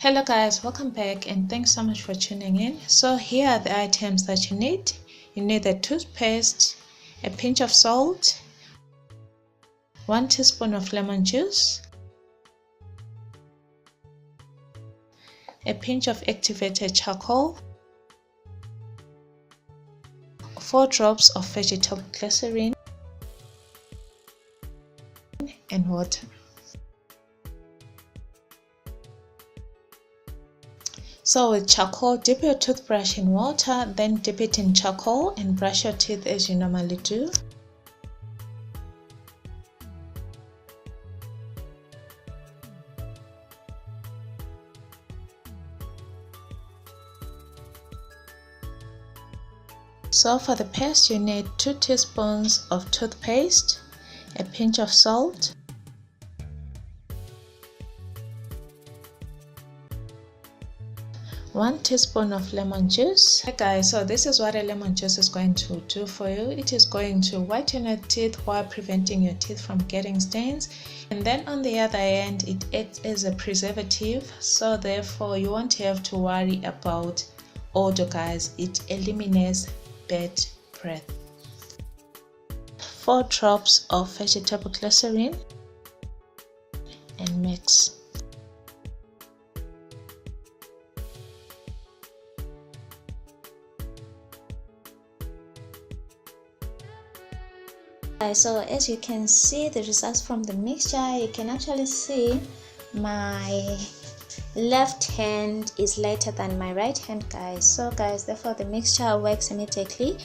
Hello guys, welcome back and thanks so much for tuning in. So here are the items that you need. You need the toothpaste, a pinch of salt, 1 teaspoon of lemon juice, a pinch of activated charcoal, 4 drops of vegetable glycerin, and water. So with charcoal, dip your toothbrush in water, then dip it in charcoal and brush your teeth as you normally do. So for the paste, you need 2 teaspoons of toothpaste, a pinch of salt, one teaspoon of lemon juice. Hey guys, so this is what a lemon juice is going to do for you. It is going to whiten your teeth while preventing your teeth from getting stains, and then on the other end it acts as a preservative, so therefore you won't have to worry about odor guys. It eliminates bad breath. 4 drops of vegetable glycerin and mix. So as you can see the results from the mixture, you can actually see my left hand is lighter than my right hand guys. So guys, therefore the mixture works immediately.